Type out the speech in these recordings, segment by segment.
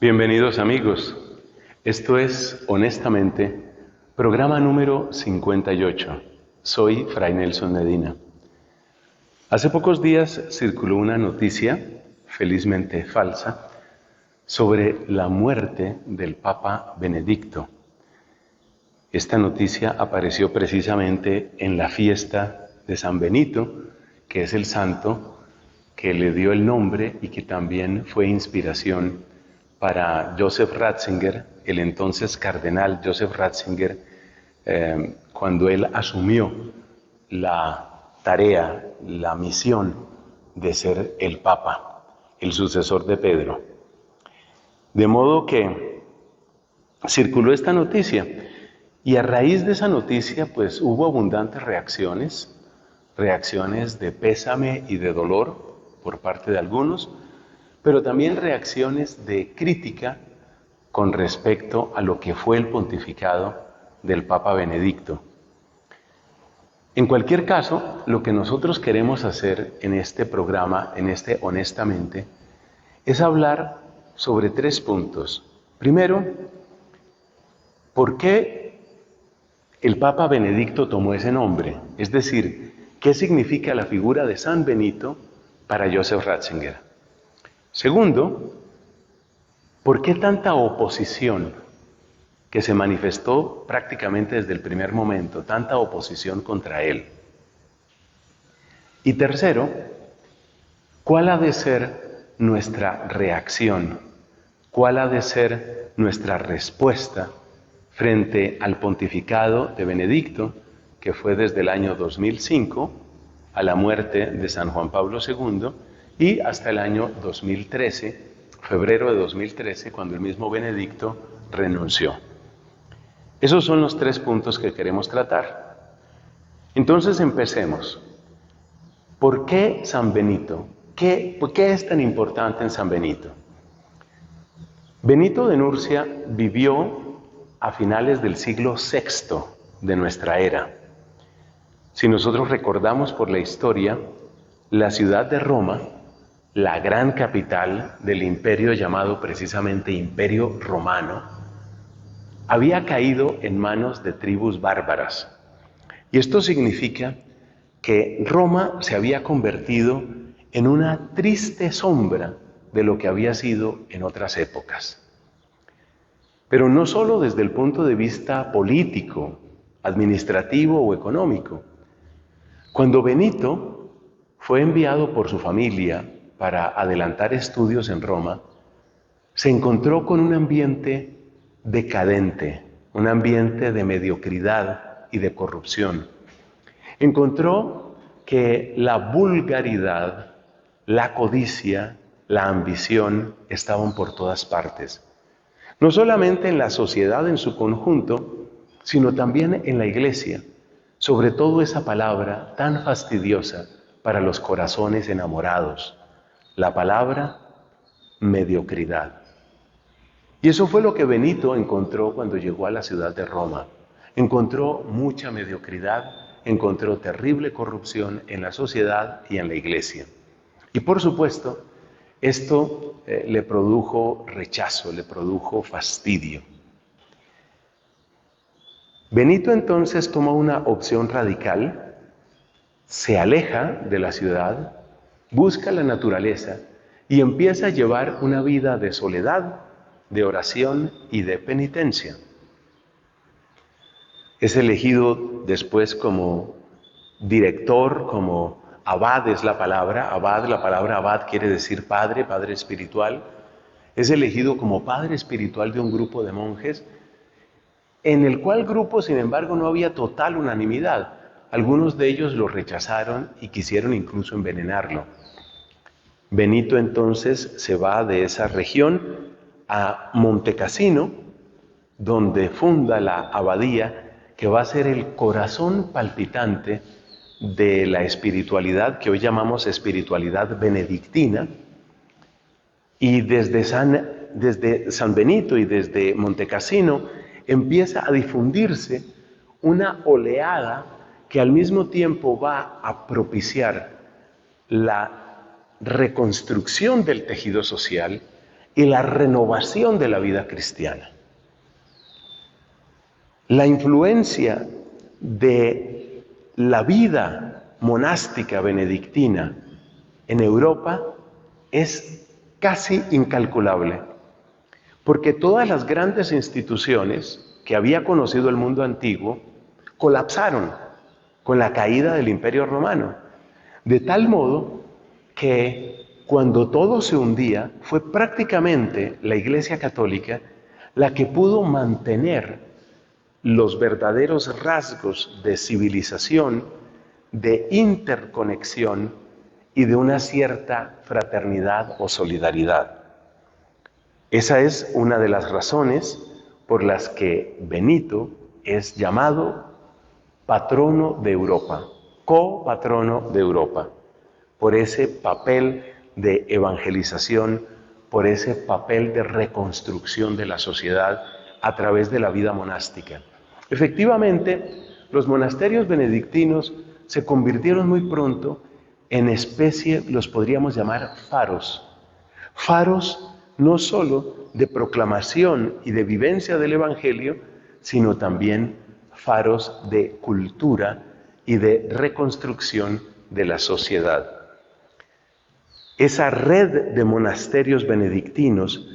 Bienvenidos amigos, esto es Honestamente, programa número 58. Soy Fray Nelson Medina. Hace pocos días circuló una noticia, felizmente falsa, sobre la muerte del Papa Benedicto. Esta noticia apareció precisamente en la fiesta de San Benito, que es el santo que le dio el nombre y que también fue inspiración para Joseph Ratzinger, el entonces cardenal Joseph Ratzinger, cuando él asumió la tarea, la misión de ser el Papa, el sucesor de Pedro. De modo que circuló esta noticia y a raíz de esa noticia pues hubo abundantes reacciones de pésame y de dolor por parte de algunos, pero también reacciones de crítica con respecto a lo que fue el pontificado del Papa Benedicto. En cualquier caso, lo que nosotros queremos hacer en este programa, Honestamente, es hablar sobre 3 puntos. Primero, ¿por qué el Papa Benedicto tomó ese nombre? Es decir, ¿qué significa la figura de San Benito para Joseph Ratzinger? Segundo, ¿por qué tanta oposición que se manifestó prácticamente desde el primer momento, tanta oposición contra él? Y tercero, ¿cuál ha de ser nuestra reacción? ¿Cuál ha de ser nuestra respuesta frente al pontificado de Benedicto, que fue desde el año 2005 a la muerte de San Juan Pablo II y hasta el año 2013, febrero de 2013, cuando el mismo Benedicto renunció? Esos son los 3 puntos que queremos tratar. Entonces empecemos. ¿Por qué San Benito? ¿Por qué es tan importante en San Benito? Benito de Nursia vivió a finales del siglo VI de nuestra era. Si nosotros recordamos por la historia, la ciudad de Roma, la gran capital del imperio llamado precisamente Imperio Romano, había caído en manos de tribus bárbaras. Y esto significa que Roma se había convertido en una triste sombra de lo que había sido en otras épocas. Pero no solo desde el punto de vista político, administrativo o económico. Cuando Benito fue enviado por su familia para adelantar estudios en Roma, se encontró con un ambiente decadente, un ambiente de mediocridad y de corrupción. Encontró que la vulgaridad, la codicia, la ambición estaban por todas partes. No solamente en la sociedad en su conjunto, sino también en la iglesia, sobre todo esa palabra tan fastidiosa para los corazones enamorados, la palabra mediocridad. Y eso fue lo que Benito encontró cuando llegó a la ciudad de Roma. Encontró mucha mediocridad, encontró terrible corrupción en la sociedad y en la iglesia. Y por supuesto, esto le produjo rechazo, le produjo fastidio. Benito entonces toma una opción radical, se aleja de la ciudad, busca la naturaleza y empieza a llevar una vida de soledad, de oración y de penitencia. Es elegido después como director, como abad es la palabra abad quiere decir padre espiritual. Es elegido como padre espiritual de un grupo de monjes, en el cual grupo, sin embargo, no había total unanimidad. Algunos de ellos lo rechazaron y quisieron incluso envenenarlo. Benito entonces se va de esa región a Montecassino, donde funda la abadía que va a ser el corazón palpitante de la espiritualidad que hoy llamamos espiritualidad benedictina. Y desde San Benito y desde Montecassino empieza a difundirse una oleada que al mismo tiempo va a propiciar la reconstrucción del tejido social y la renovación de la vida cristiana. La influencia de la vida monástica benedictina en Europa es casi incalculable, porque todas las grandes instituciones que había conocido el mundo antiguo colapsaron con la caída del Imperio Romano, de tal modo que cuando todo se hundía, fue prácticamente la Iglesia Católica la que pudo mantener los verdaderos rasgos de civilización, de interconexión y de una cierta fraternidad o solidaridad. Esa es una de las razones por las que Benito es llamado patrono de Europa, copatrono de Europa, por ese papel de evangelización, por ese papel de reconstrucción de la sociedad a través de la vida monástica. Efectivamente, los monasterios benedictinos se convirtieron muy pronto en especie, los podríamos llamar faros. Faros no solo de proclamación y de vivencia del Evangelio, sino también faros de cultura y de reconstrucción de la sociedad. Esa red de monasterios benedictinos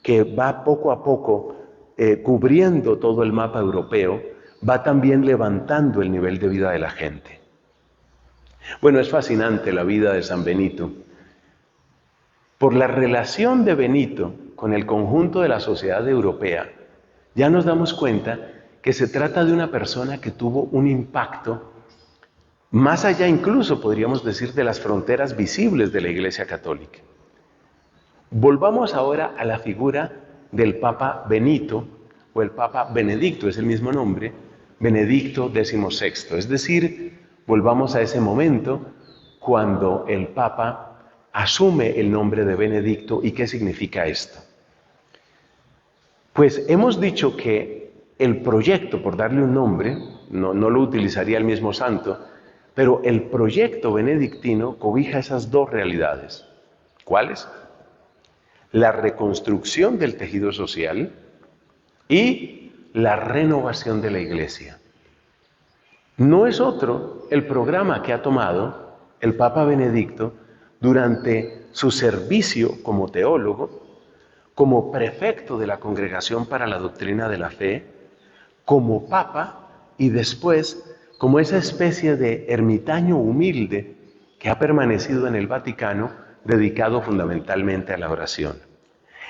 que va poco a poco cubriendo todo el mapa europeo, va también levantando el nivel de vida de la gente. Bueno, es fascinante la vida de San Benito. Por la relación de Benito con el conjunto de la sociedad europea, ya nos damos cuenta que se trata de una persona que tuvo un impacto más allá incluso, podríamos decir, de las fronteras visibles de la Iglesia Católica. Volvamos ahora a la figura del Papa Benito, o el Papa Benedicto, es el mismo nombre, Benedicto XVI. Es decir, volvamos a ese momento cuando el Papa asume el nombre de Benedicto. ¿Y qué significa esto? Pues hemos dicho que el proyecto, por darle un nombre, no lo utilizaría el mismo santo, pero el proyecto benedictino cobija esas dos realidades. ¿Cuáles? La reconstrucción del tejido social y la renovación de la Iglesia. No es otro el programa que ha tomado el Papa Benedicto durante su servicio como teólogo, como prefecto de la Congregación para la Doctrina de la Fe, como Papa y después como esa especie de ermitaño humilde que ha permanecido en el Vaticano dedicado fundamentalmente a la oración.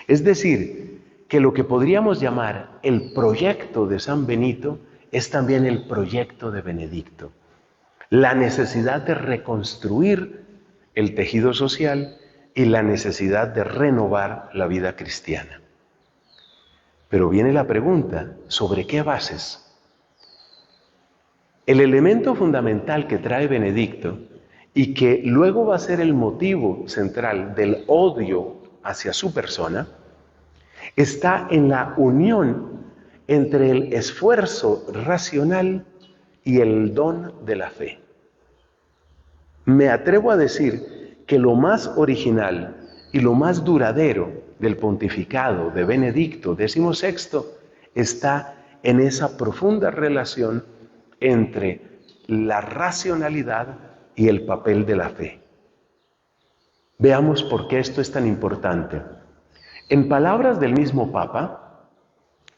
Es decir, que lo que podríamos llamar el proyecto de San Benito es también el proyecto de Benedicto. La necesidad de reconstruir el tejido social y la necesidad de renovar la vida cristiana. Pero viene la pregunta, ¿sobre qué bases? El elemento fundamental que trae Benedicto y que luego va a ser el motivo central del odio hacia su persona, está en la unión entre el esfuerzo racional y el don de la fe. Me atrevo a decir que lo más original y lo más duradero del pontificado de Benedicto XVI está en esa profunda relación entre la racionalidad y el papel de la fe. Veamos por qué esto es tan importante. En palabras del mismo Papa,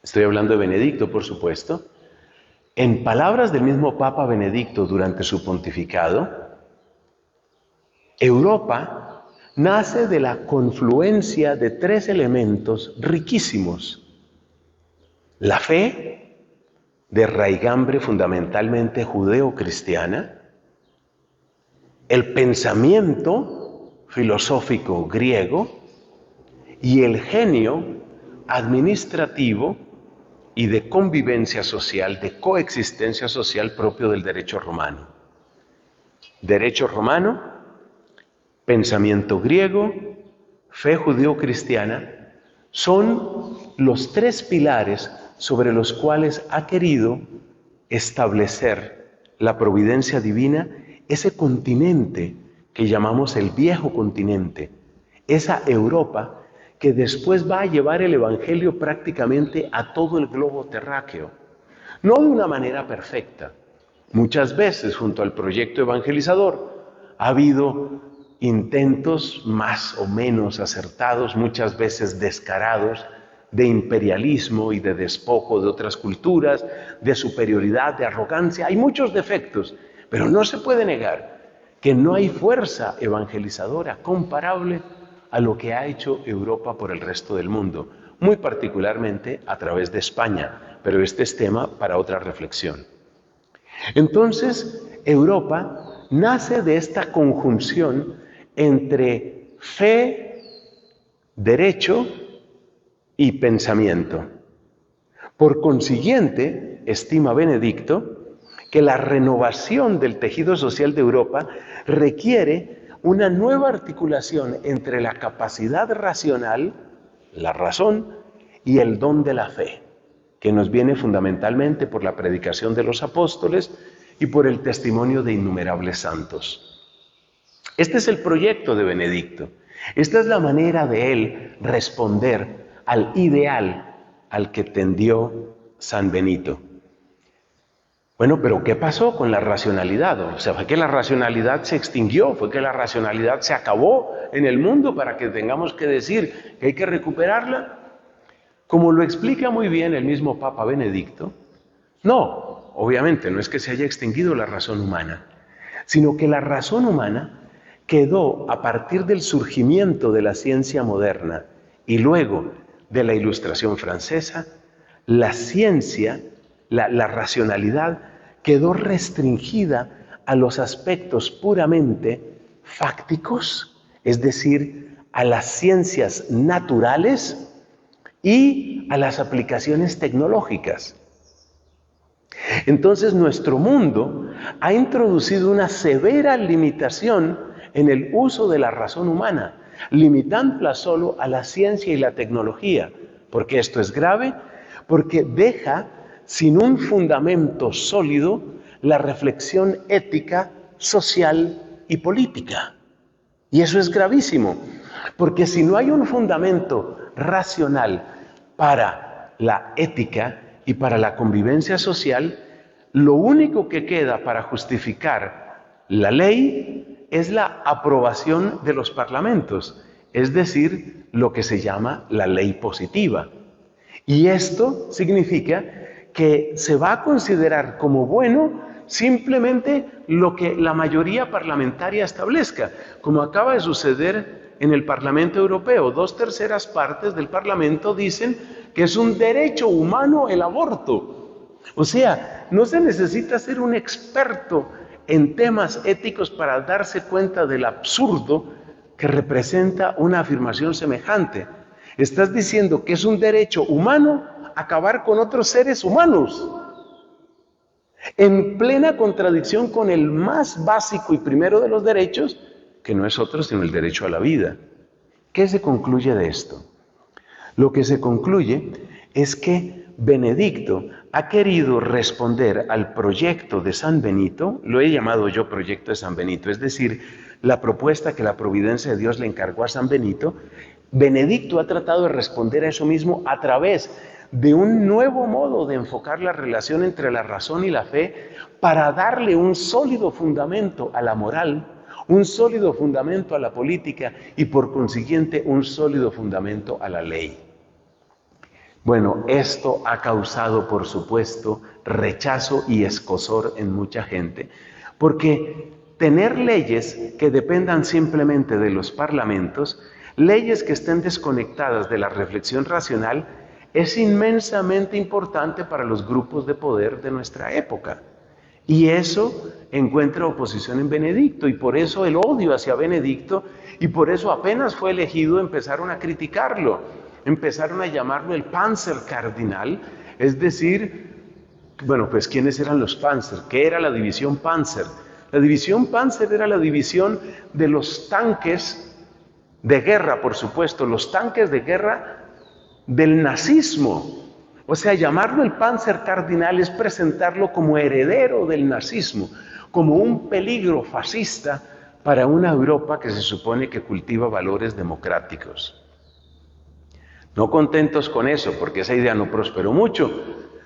estoy hablando de Benedicto, por supuesto, en palabras del mismo Papa Benedicto durante su pontificado, Europa nace de la confluencia de tres elementos riquísimos: la fe, de raigambre fundamentalmente judeo-cristiana, el pensamiento filosófico griego y el genio administrativo y de convivencia social, de coexistencia social propio del derecho romano. Derecho romano, pensamiento griego, fe judeo-cristiana, son los tres pilares sobre los cuales ha querido establecer la providencia divina ese continente que llamamos el viejo continente, esa Europa que después va a llevar el Evangelio prácticamente a todo el globo terráqueo. No de una manera perfecta. Muchas veces, junto al proyecto evangelizador, ha habido intentos más o menos acertados, muchas veces descarados, de imperialismo y de despojo de otras culturas, de superioridad, de arrogancia. Hay muchos defectos, pero no se puede negar que no hay fuerza evangelizadora comparable a lo que ha hecho Europa por el resto del mundo, muy particularmente a través de España, pero este es tema para otra reflexión. Entonces, Europa nace de esta conjunción entre fe, derecho y pensamiento. Por consiguiente, estima Benedicto, que la renovación del tejido social de Europa requiere una nueva articulación entre la capacidad racional, la razón, y el don de la fe, que nos viene fundamentalmente por la predicación de los apóstoles y por el testimonio de innumerables santos. Este es el proyecto de Benedicto. Esta es la manera de él responder al ideal al que tendió San Benito. Bueno, pero ¿qué pasó con la racionalidad? O sea, fue que la racionalidad se extinguió, fue que la racionalidad se acabó en el mundo para que tengamos que decir que hay que recuperarla. Como lo explica muy bien el mismo Papa Benedicto, no, obviamente no es que se haya extinguido la razón humana, sino que la razón humana quedó a partir del surgimiento de la ciencia moderna y luego de la Ilustración francesa, la ciencia, la racionalidad quedó restringida a los aspectos puramente fácticos, es decir, a las ciencias naturales y a las aplicaciones tecnológicas. Entonces nuestro mundo ha introducido una severa limitación en el uso de la razón humana, limitándola solo a la ciencia y la tecnología. ¿Por qué esto es grave? Porque deja sin un fundamento sólido la reflexión ética, social y política. Y eso es gravísimo, porque si no hay un fundamento racional para la ética y para la convivencia social, lo único que queda para justificar la ley es la aprobación de los parlamentos, es decir, lo que se llama la ley positiva. Y esto significa que se va a considerar como bueno simplemente lo que la mayoría parlamentaria establezca, como acaba de suceder en el Parlamento Europeo. 2/3 partes del Parlamento dicen que es un derecho humano el aborto. O sea, no se necesita ser un experto en temas éticos para darse cuenta del absurdo que representa una afirmación semejante. Estás diciendo que es un derecho humano acabar con otros seres humanos, en plena contradicción con el más básico y primero de los derechos, que no es otro sino el derecho a la vida. ¿Qué se concluye de esto? Lo que se concluye es que Benedicto ha querido responder al proyecto de San Benito, lo he llamado yo proyecto de San Benito, es decir, la propuesta que la providencia de Dios le encargó a San Benito. Benedicto ha tratado de responder a eso mismo a través de un nuevo modo de enfocar la relación entre la razón y la fe para darle un sólido fundamento a la moral, un sólido fundamento a la política y por consiguiente un sólido fundamento a la ley. Bueno, esto ha causado, por supuesto, rechazo y escozor en mucha gente, porque tener leyes que dependan simplemente de los parlamentos, leyes que estén desconectadas de la reflexión racional, es inmensamente importante para los grupos de poder de nuestra época. Y eso encuentra oposición en Benedicto, y por eso el odio hacia Benedicto, y por eso apenas fue elegido empezaron a criticarlo, empezaron a llamarlo el Panzer Cardinal, es decir, bueno, pues ¿quiénes eran los Panzer? ¿Qué era la división Panzer? La división Panzer era la división de los tanques de guerra, por supuesto, los tanques de guerra del nazismo. O sea, llamarlo el Panzer Cardinal es presentarlo como heredero del nazismo, como un peligro fascista para una Europa que se supone que cultiva valores democráticos. No contentos con eso, porque esa idea no prosperó mucho,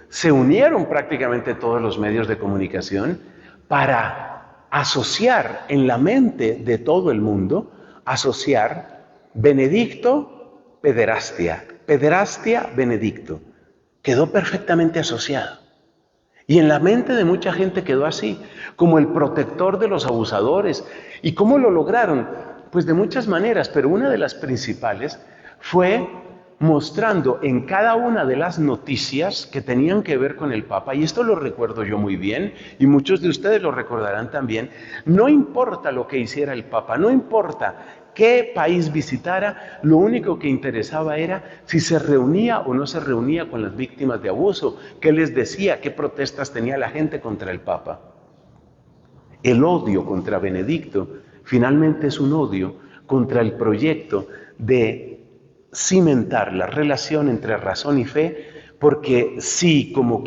se unieron prácticamente todos los medios de comunicación para asociar en la mente de todo el mundo, asociar Benedicto, pederastia, pederastia, Benedicto. Quedó perfectamente asociado. Y en la mente de mucha gente quedó así, como el protector de los abusadores. ¿Y cómo lo lograron? Pues de muchas maneras, pero una de las principales fue mostrando en cada una de las noticias que tenían que ver con el Papa, y esto lo recuerdo yo muy bien, y muchos de ustedes lo recordarán también, no importa lo que hiciera el Papa, no importa qué país visitara, lo único que interesaba era si se reunía o no se reunía con las víctimas de abuso, qué les decía, qué protestas tenía la gente contra el Papa. El odio contra Benedicto finalmente es un odio contra el proyecto de cimentar la relación entre razón y fe, porque si como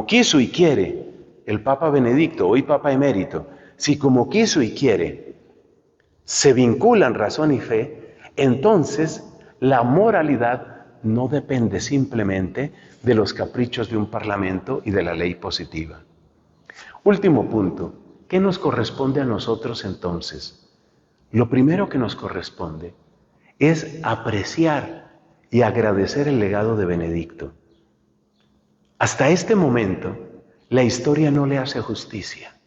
quiso y quiere el Papa Benedicto, hoy Papa Emérito, si como quiso y quiere se vinculan razón y fe, entonces la moralidad no depende simplemente de los caprichos de un parlamento y de la ley positiva. Último punto, ¿qué nos corresponde a nosotros entonces? Lo primero que nos corresponde es apreciar y agradecer el legado de Benedicto. Hasta este momento, la historia no le hace justicia.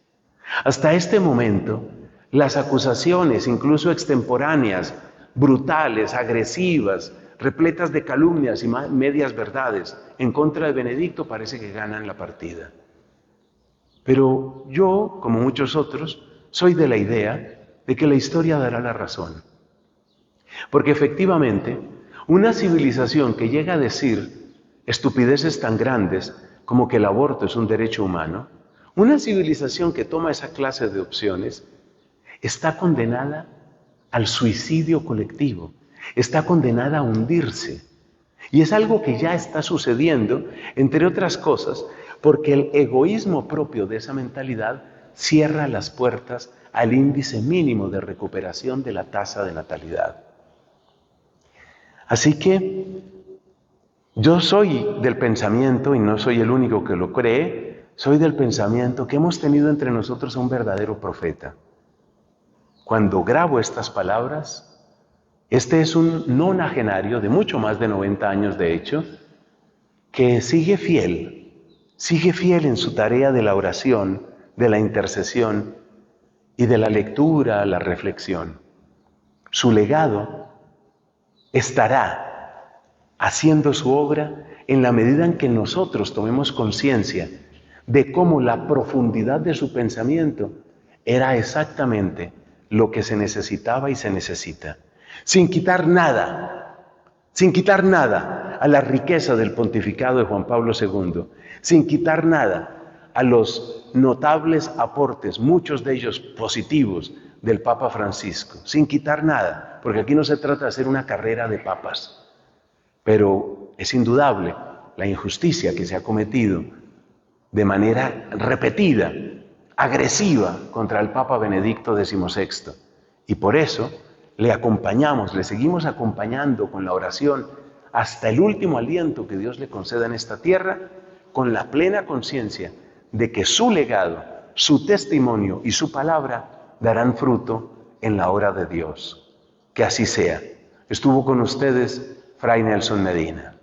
Hasta este momento, las acusaciones, incluso extemporáneas, brutales, agresivas, repletas de calumnias y medias verdades en contra de Benedicto, parece que ganan la partida. Pero yo, como muchos otros, soy de la idea de que la historia dará la razón. Porque efectivamente, una civilización que llega a decir estupideces tan grandes como que el aborto es un derecho humano, una civilización que toma esa clase de opciones, está condenada al suicidio colectivo, está condenada a hundirse. Y es algo que ya está sucediendo, entre otras cosas, porque el egoísmo propio de esa mentalidad cierra las puertas al índice mínimo de recuperación de la tasa de natalidad. Así que yo soy del pensamiento, y no soy el único que lo cree, soy del pensamiento que hemos tenido entre nosotros a un verdadero profeta. Cuando grabo estas palabras, este es un nonagenario de mucho más de 90 años de hecho, que sigue fiel en su tarea de la oración, de la intercesión y de la lectura, la reflexión. Su legado estará haciendo su obra en la medida en que nosotros tomemos conciencia de cómo la profundidad de su pensamiento era exactamente lo que se necesitaba y se necesita, sin quitar nada a la riqueza del pontificado de Juan Pablo II, sin quitar nada a los notables aportes, muchos de ellos positivos, del Papa Francisco, sin quitar nada, porque aquí no se trata de hacer una carrera de papas, pero es indudable la injusticia que se ha cometido de manera repetida, agresiva contra el Papa Benedicto XVI. Y por eso le acompañamos, le seguimos acompañando con la oración hasta el último aliento que Dios le conceda en esta tierra, con la plena conciencia de que su legado, su testimonio y su palabra darán fruto en la obra de Dios. Que así sea. Estuvo con ustedes Fray Nelson Medina.